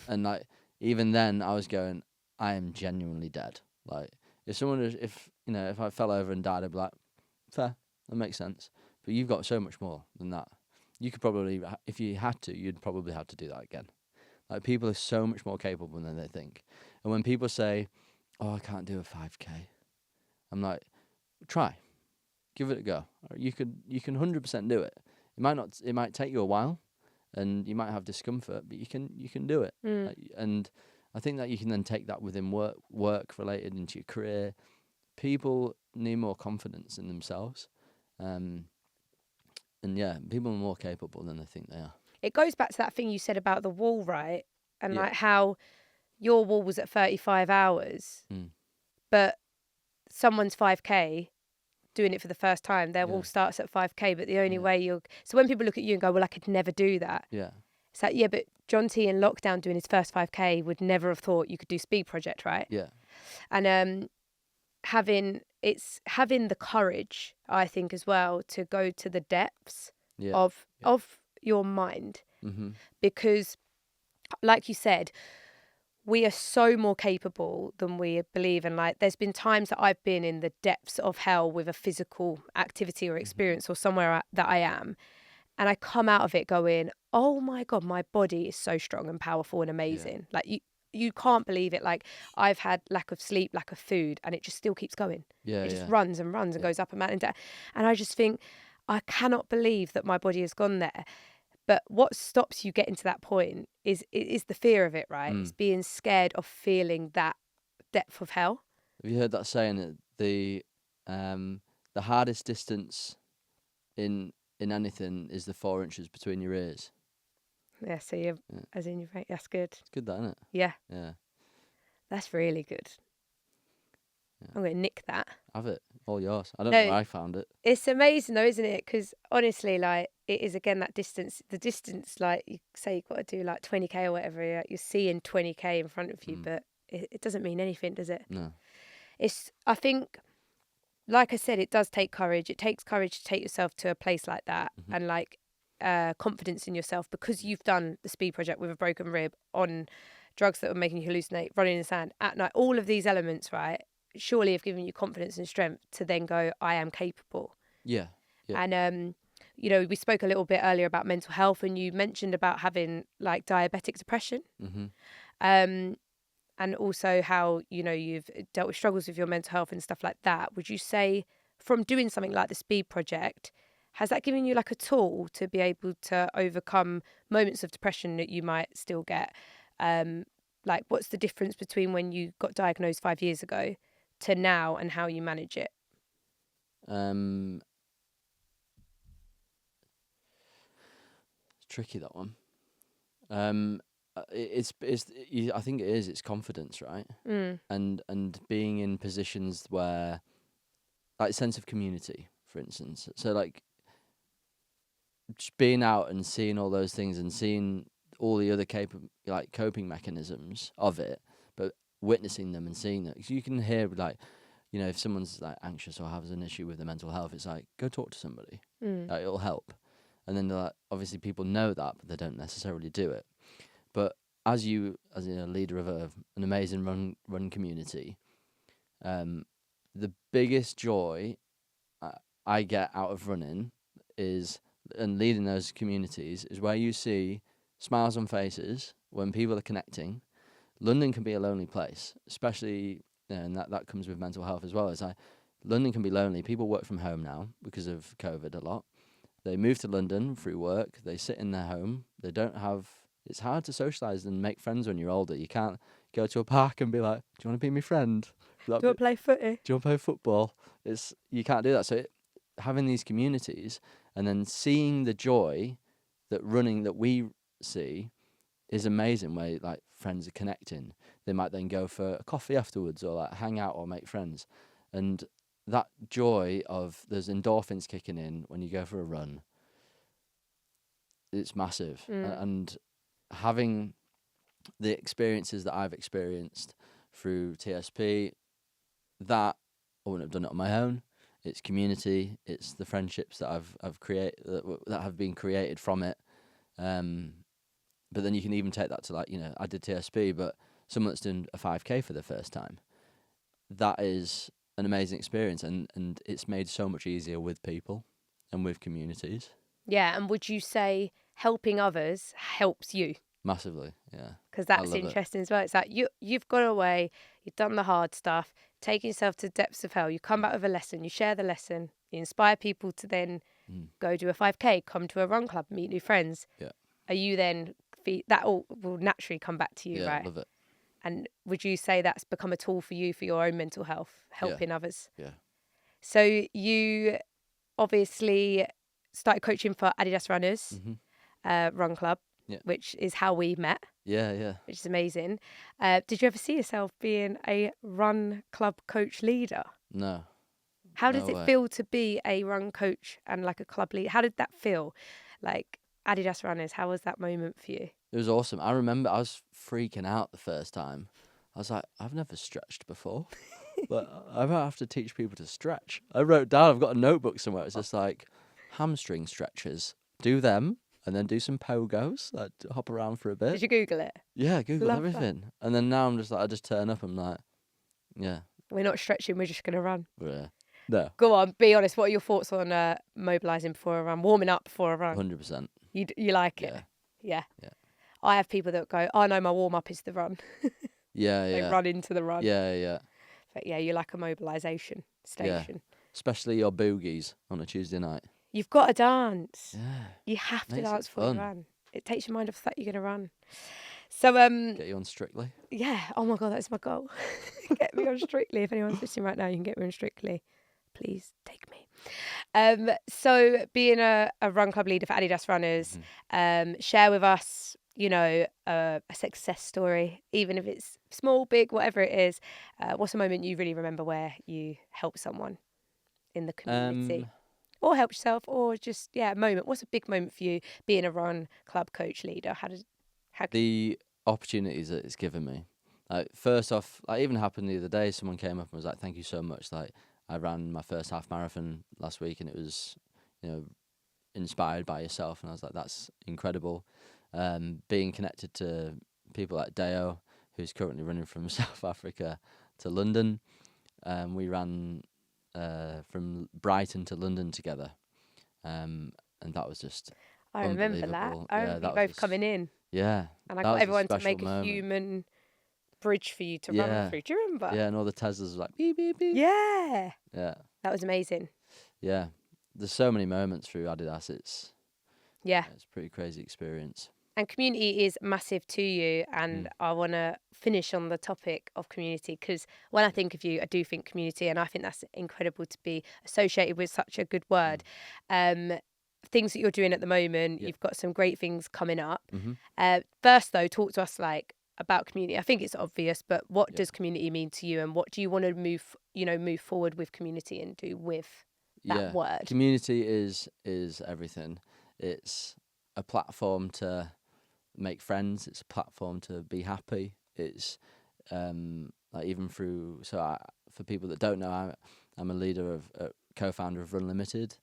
And like, even then I was going, I am genuinely dead. Like, if I fell over and died, I'd be like, fair, that makes sense. But you've got so much more than that. You could probably, if you had to, you'd probably have to do that again. Like, people are so much more capable than they think. And when people say, oh, I can't do a 5K, I'm like, try. Give it a go. You can 100% do it. It might take you a while, and you might have discomfort, but you can do it. And I think that you can then take that within work related into your career. People need more confidence in themselves. And yeah, people are more capable than they think they are. It goes back to that thing you said about the wall, right? And like how your wall was at 35 hours, but someone's 5K doing it for the first time, their wall starts at 5K, but the only way so when people look at you and go, well, I could never do that. Yeah. It's like, yeah, but Jonty in lockdown doing his first 5K would never have thought you could do Speed Project, right? Yeah. And having the courage, I think, as well, to go to the depths of your mind. Because like you said, we are so more capable than we believe. And like, there's been times that I've been in the depths of hell with a physical activity or experience or somewhere that I am. And I come out of it going, oh my God, my body is so strong and powerful and amazing. Like you can't believe it. Like, I've had lack of sleep, lack of food, and it just still keeps going. It just runs and runs and goes up and down and down. And I just think, I cannot believe that my body has gone there. But what stops you getting to that point is the fear of it, right? It's being scared of feeling that depth of hell. Have you heard that saying that the hardest distance in anything is the 4 inches between your ears? Yeah, so you're as in your that's good. It's good, that, isn't it? Yeah. Yeah. That's really good. Yeah. I'm going to nick that. Have it. All yours. I don't know where I found it. It's amazing though, isn't it? Because honestly, like, it is, again, that distance. The distance, like, you say you've got to do like 20K or whatever, you're seeing 20K in front of you, but it doesn't mean anything, does it? No. I think, like I said, it does take courage. It takes courage to take yourself to a place like that, and like confidence in yourself, because you've done the Speed Project with a broken rib, on drugs that were making you hallucinate, running in the sand at night. All of these elements, right, surely have given you confidence and strength to then go, I am capable. Yeah. And you know, we spoke a little bit earlier about mental health, and you mentioned about having like diabetic depression. And also how, you know, you've dealt with struggles with your mental health and stuff like that. Would you say, from doing something like the Speed Project, has that given you like a tool to be able to overcome moments of depression that you might still get? Like, what's the difference between when you got diagnosed 5 years ago to now, and how you manage it? It's tricky, that one. I think it is. It's confidence, right? And being in positions where, like, sense of community, for instance. So like, just being out and seeing all those things and seeing all the other coping mechanisms of it, but witnessing them and seeing them. 'Cause you can hear, like, you know, if someone's like anxious or has an issue with their mental health, it's like, go talk to somebody. Like, it'll help. And then like, obviously people know that, but they don't necessarily do it. But as a leader of an amazing run community, the biggest joy I get out of running and leading those communities is where you see smiles on faces when people are connecting. London can be a lonely place, especially, and that comes with mental health as well. London can be lonely. People work from home now because of COVID a lot. They move to London through work. They sit in their home. They don't have. It's hard to socialise and make friends when you're older. You can't go to a park and be like, "Do you want to be my friend? Do you want to play footy? Do you want to play football?" You can't do that. So having these communities and then seeing the joy that we see is amazing. Where like friends are connecting, they might then go for a coffee afterwards or like hang out or make friends, and that joy of there's endorphins kicking in when you go for a run. It's massive, and having the experiences that I've experienced through TSP, that I wouldn't have done it on my own. It's community. It's the friendships that I've created that have been created from it. But then you can even take that to, like, you know, I did TSP, but someone that's doing a 5K for the first time, that is an amazing experience, and it's made so much easier with people and with communities. Yeah, and would you say helping others helps you? Massively, yeah. Because that's interesting as well. It's like you've gone away, you've done the hard stuff, taken yourself to the depths of hell. You come back with a lesson, you share the lesson, you inspire people to then go do a 5K, come to a run club, meet new friends. Yeah. Are you then that all will naturally come back to you, right? Yeah, love it. And would you say that's become a tool for you for your own mental health, helping others? Yeah. So you obviously started coaching for Adidas Runners Run Club, which is how we met. Yeah. Which is amazing. Did you ever see yourself being a run club coach leader? No. How does it feel to be a run coach and like a club leader? How did that feel? Like Adidas Runners, how was that moment for you? It was awesome. I remember I was freaking out the first time. I was like, I've never stretched before. But I might have to teach people to stretch. I wrote down, I've got a notebook somewhere. It's just like hamstring stretches. Do them and then do some pogos. Like hop around for a bit. Did you Google it? Yeah, Google Love everything. That. And then now I'm just like, I just turn up. I'm like, yeah. We're not stretching. We're just going to run. Yeah. No. Go on, be honest. What are your thoughts on mobilising before a run, warming up before a run? 100%. You like it? Yeah. I have people that go, oh no, my warm up is the run. They run into the run. Yeah. But yeah, you like a mobilisation station. Yeah. Especially your boogies on a Tuesday night. You've got to dance. Yeah. You have to Makes dance it before you fun. run. It takes your mind off the fact you're going to run. So Get you on Strictly. Yeah. Oh my God, that's my goal. Get me on Strictly. If anyone's listening right now, you can get me on Strictly. Please take me. So being a run club leader for Adidas Runners, share with us, you know, a success story, even if it's small, big, whatever it is. What's a moment you really remember where you helped someone in the community? Or helped yourself, or just, a moment. What's a big moment for you being a run club coach leader? The opportunities that it's given me. Like, first off, like, even happened the other day, someone came up and was like, thank you so much. Like, I ran my first half marathon last week and it was, you know, inspired by yourself. And I was like, that's incredible. Being connected to people like Deo, who's currently running from South Africa to London. We ran from Brighton to London together. And that was just I remember that. I remember you both coming in. Yeah. And I got everyone to make a human bridge for you to run through. Do you remember? Yeah, and all the Teslas were like, beep, beep, beep. Yeah. Yeah. That was amazing. Yeah. There's so many moments through Adidas. It's a pretty crazy experience. And community is massive to you. And I want to finish on the topic of community, because when I think of you, I do think community. And I think that's incredible to be associated with such a good word. Things that you're doing at the moment, you've got some great things coming up. First, though, talk to us about community. I think it's obvious, but what does community mean to you, and what do you want to move forward with community and do with that word? Community is everything. It's a platform to make friends. It's a platform to be happy. It's like even through. For people that don't know, I'm a leader of co-founder of RunLimited,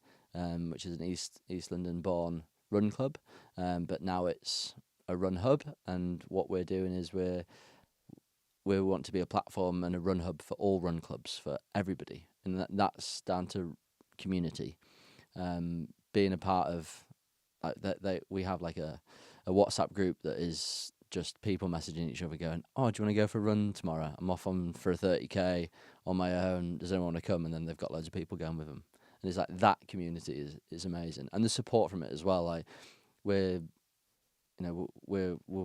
which is an East London born run club, but now it's a run hub. And what we're doing is we want to be a platform and a run hub for all run clubs, for everybody, and that's down to community. Being a part of we have like a WhatsApp group that is just people messaging each other going, oh, do you want to go for a run tomorrow? I'm off for a 30k on my own. Does anyone want to come? And then they've got loads of people going with them. And it's like that community is amazing. And the support from it as well. Like we'll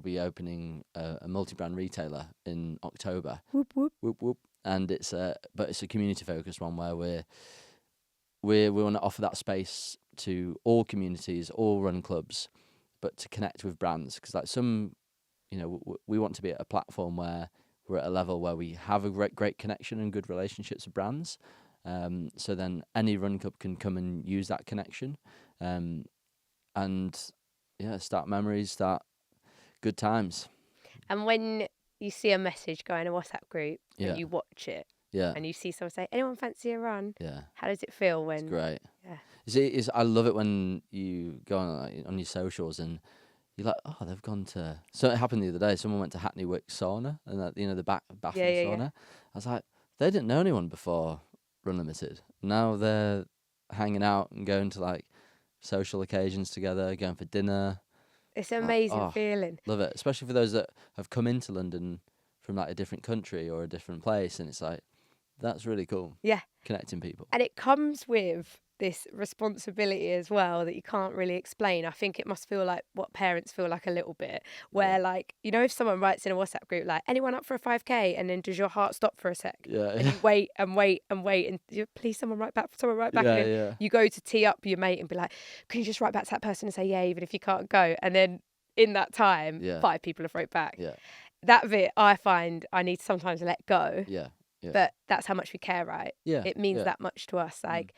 be opening a multi-brand retailer in October. Whoop, whoop. Whoop, whoop. And it's a community focused one where we want to offer that space to all communities, all run clubs, but to connect with brands. Because like we want to be at a platform where we're at a level where we have a great connection and good relationships with brands. So then any run club can come and use that connection, and start memories, start good times. And when you see a message go in a WhatsApp group and you watch it, yeah, and you see someone say, anyone fancy a run? Yeah. How does it feel when... It's great. Yeah. I love it when you go on your socials and you're like, oh, they've gone to... So it happened the other day. Someone went to Hackney Wick sauna, and the bathroom sauna. Yeah. I was like, they didn't know anyone before RunLimited. Now they're hanging out and going to like social occasions together, going for dinner. It's an amazing feeling. Love it, especially for those that have come into London from like a different country or a different place, and it's like, that's really cool. Yeah. Connecting people. And it comes with this responsibility as well that you can't really explain. I think it must feel like what parents feel like a little bit, where like, if someone writes in a WhatsApp group like, anyone up for a 5k, and then does your heart stop for a sec? Yeah. And you wait and please someone write back. Yeah. You go to tee up your mate and be like, can you just write back to that person and say yeah, even if you can't go? And then in that time, 5 people have wrote back. Yeah. That bit I find I need to sometimes let go. Yeah. But that's how much we care, right? Yeah. It means that much to us. Like,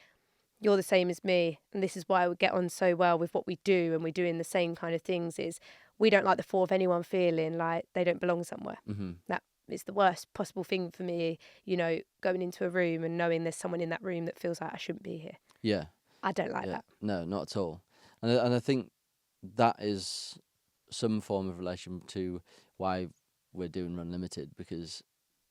you're the same as me, and this is why we get on so well with what we do, and we're doing the same kind of things, is we don't like the thought of anyone feeling like they don't belong somewhere. Mm-hmm. That is the worst possible thing for me, going into a room and knowing there's someone in that room that feels like I shouldn't be here. Yeah. I don't like that. No, not at all. And I think that is some form of relation to why we're doing RunLimited, because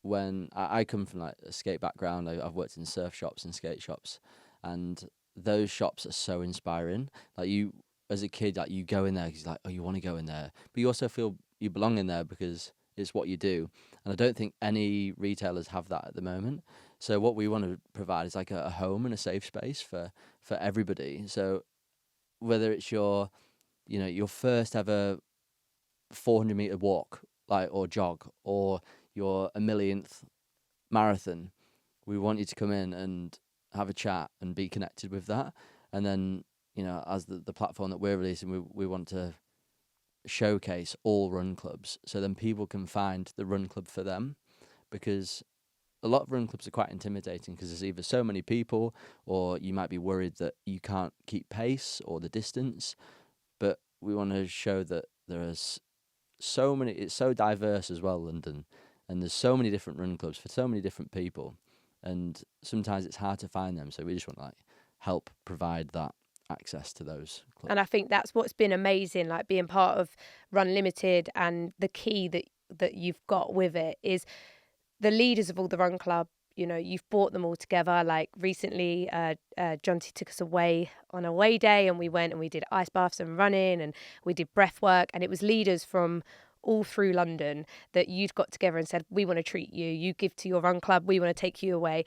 when I come from like a skate background, I've worked in surf shops and skate shops, and those shops are so inspiring. Like you, as a kid, like you go in there because like, oh, you want to go in there, but you also feel you belong in there because it's what you do. And I don't think any retailers have that at the moment. So what we want to provide is like a home and a safe space for everybody. So whether it's your first ever 400-meter walk, like, or jog, or your 1,000,000th marathon, we want you to come in and have a chat and be connected with that. And then, as the platform that we're releasing, we want to showcase all run clubs, so then people can find the run club for them, because a lot of run clubs are quite intimidating because there's either so many people, or you might be worried that you can't keep pace or the distance. But we want to show that there is so many, it's so diverse as well, London, and there's so many different run clubs for so many different people, and sometimes it's hard to find them. So we just want to help provide that access to those clubs. And I think that's what's been amazing, like being part of RunLimited, and the key that you've got with it is the leaders of all the run club. You've brought them all together. Like recently, Jonty took us away on a away day, and we went and we did ice baths and running, and we did breath work, and it was leaders from all through London that you'd got together and said, we want to treat you, you give to your run club, we want to take you away.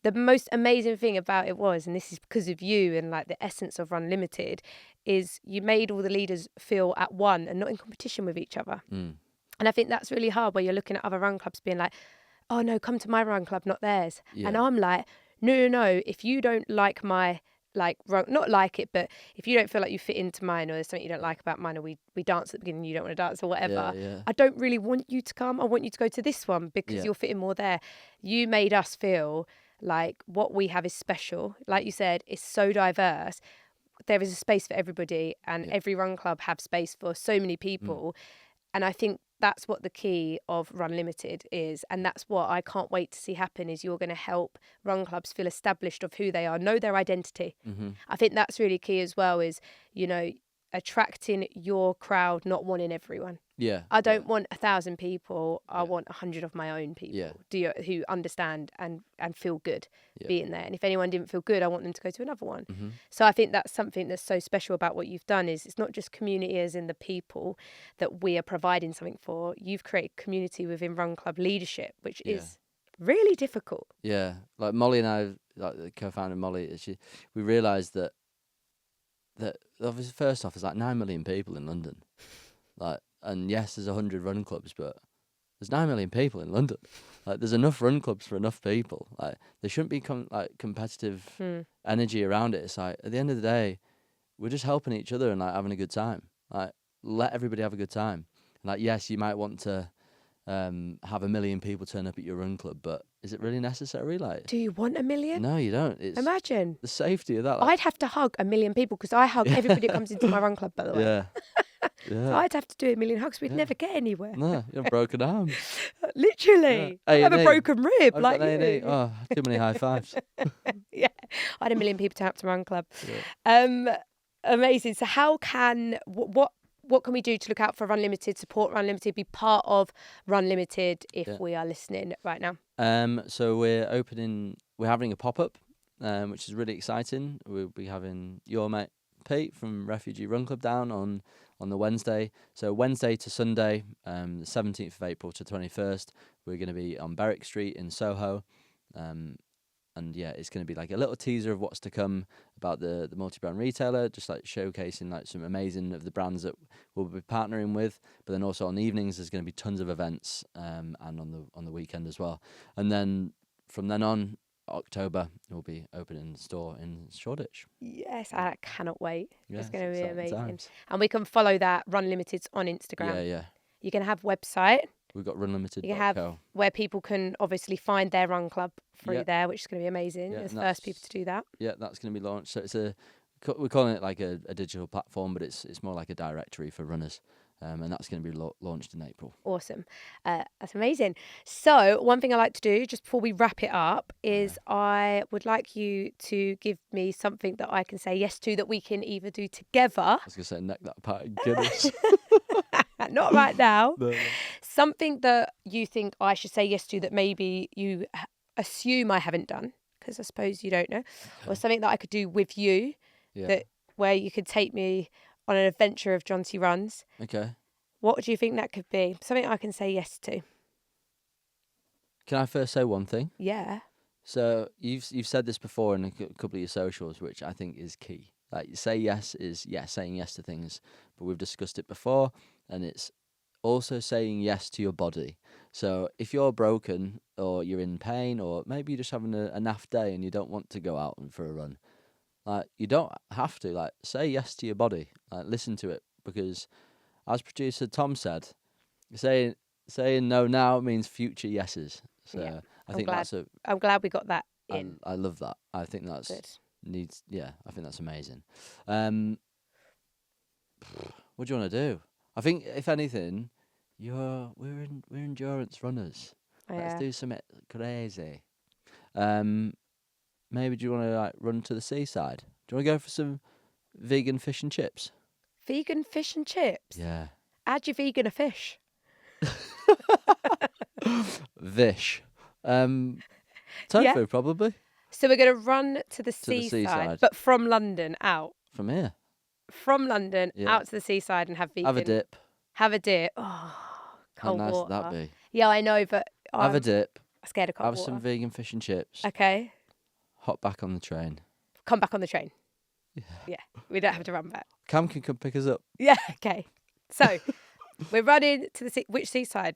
The most amazing thing about it was, and this is because of you and like the essence of RunLimited, is you made all the leaders feel at one and not in competition with each other. And I think that's really hard, where you're looking at other run clubs being like, oh no, come to my run club, not theirs. Yeah. And I'm like, no, if you don't like my not like it, but if you don't feel like you fit into mine, or there's something you don't like about mine, or we dance at the beginning, you don't want to dance or whatever, I don't really want you to come. I want you to go to this one because you're fitting more there. You made us feel like what we have is special. Like you said, it's so diverse. there is a space for everybody, and every run club have space for so many people. And I think that's what the key of RunLimited is. And that's what I can't wait to see happen, is you're going to help run clubs feel established of who they are, know their identity. I think that's really key as well, is, you know, attracting your crowd, not wanting everyone. Yeah. I don't want 1,000 people. I want 100 of my own people who understand and feel good being there. And if anyone didn't feel good, I want them to go to another one. So I think that's something that's so special about what you've done, is it's not just community as in the people that we are providing something for. You've created community within Run Club leadership, which is really difficult. Yeah. Like Molly and I, like the co-founder Molly, we realised that obviously first off, there's like 9 million people in London. Like, and yes, there's 100 run clubs, but there's 9 million people in London. Like, there's enough run clubs for enough people. Like, there shouldn't be competitive energy around it. It's like, at the end of the day, we're just helping each other and like having a good time. Like, let everybody have a good time. Like, yes, you might want to have 1 million people turn up at your run club, but is it really necessary? Like, Do you want 1 million? no, you don't. It's Imagine. the safety of that. Like, I'd have to hug 1 million people, because I hug everybody that comes into my run club, by the way. yeah. So I'd have to do 1 million hugs. We'd never get anywhere. No, you have broken arms. Literally. Yeah. I have a A&E. broken rib. I've Like got you. A&E. Oh, too many high fives. Yeah. I had 1 million people turn up to Run Club. Amazing. So how can, what can we do to look out for RunLimited, support RunLimited, be part of RunLimited if we are listening right now? So we're having a pop-up, which is really exciting. We'll be having your mate Pete from Refugee Run Club down on the Wednesday. So Wednesday to Sunday, the 17th of April to 21st, we're going to be on Berwick Street in Soho. And yeah, it's going to be like a little teaser of what's to come about the multi-brand retailer, just like showcasing like some amazing of the brands that we'll be partnering with. But then also on the evenings, there's going to be tons of events, and on the weekend as well. And then from then on, October, we'll be opening the store in Shoreditch. Yes, I cannot wait. Yeah, it's going to be exciting amazing. times. And we can follow that RunLimited on Instagram. Yeah. You can have website. We've got RunLimited.co. You have where people can obviously find their run club through there, which is going to be amazing. Yeah, You're the first people to do that. Yeah, that's going to be launched. So we're calling it like a digital platform, but it's more like a directory for runners. And that's going to be launched in April. Awesome. That's amazing. So one thing I like to do just before we wrap it up is I would like you to give me something that I can say yes to, that we can either do together. I was going to say neck that part of Guinness. Not right now. No. Something that you think I should say yes to that maybe you assume I haven't done, because I suppose you don't know, or something that I could do with you where you could take me on an adventure of Jonty Runs. Okay. What do you think that could be? Something I can say yes to. Can I first say one thing? Yeah. So you've said this before in a couple of your socials, which I think is key. Like, say yes is saying yes to things, but we've discussed it before, and it's also saying yes to your body. So if you're broken or you're in pain, or maybe you're just having a naff day and you don't want to go out for a run, like, you don't have to. Like, say yes to your body. Like, listen to it, because as producer Tom said, saying no now means future yeses. So I think I'm glad we got that in. I love that. I think that's good. I think that's amazing. What do you want to do? I think if anything, we're endurance runners. Let's do something crazy. Maybe do you want to like run to the seaside? Do you want to go for some vegan fish and chips? Vegan fish and chips? Yeah. Add your vegan a fish. Vish. Tofu probably. So we're going to run to the seaside, but from London out. From here. From London out to the seaside and have vegan. Have a dip. Oh, cold How nice water. would that be? Yeah, I know, but have a dip. I'm scared of cold water. Have some vegan fish and chips. Okay. Hop back on the train. Come back on the train. Yeah. We don't have to run back. Cam can come pick us up. Yeah, okay. So we're running to the which seaside?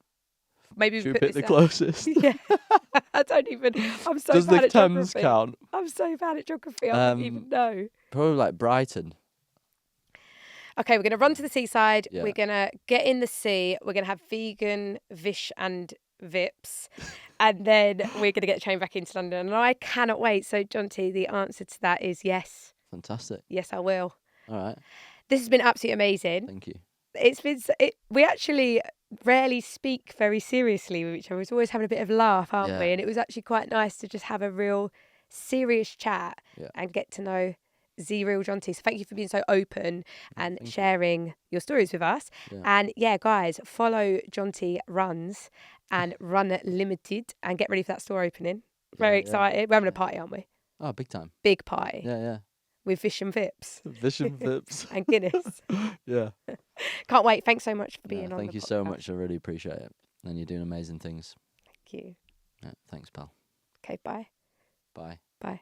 Maybe we Should put we pick this the out. closest? Yeah. I'm so Does bad the at Thames geography. count? I'm so bad at geography. I don't even know. Probably like Brighton. Okay, we're going to run to the seaside. Yeah. We're going to get in the sea. We're going to have vegan vish and vips. And then we're going to get the train back into London. And I cannot wait. So, Jonty, the answer to that is yes. Fantastic. Yes, I will. All right. This has been absolutely amazing. Thank you. It's been we actually rarely speak very seriously with each other. We're always having a bit of laugh, aren't we? Yeah. And it was actually quite nice to just have a real serious chat Yeah. and get to know the real Jonty. So thank you for being so open and thank you. sharing your stories with us. Yeah. And yeah, guys, follow Jonty Runs and RunLimited and get ready for that store opening. Very Yeah. excited. We're having a party, aren't we? Oh, big time. Big party Yeah. with fish and vips Vision Vips. and Guinness. Yeah. Can't wait. Thanks so much for being No, on thank the you so podcast. much. I really appreciate it. And you're doing amazing things. Thank you. Yeah, thanks, pal. Okay, bye. Bye. Bye.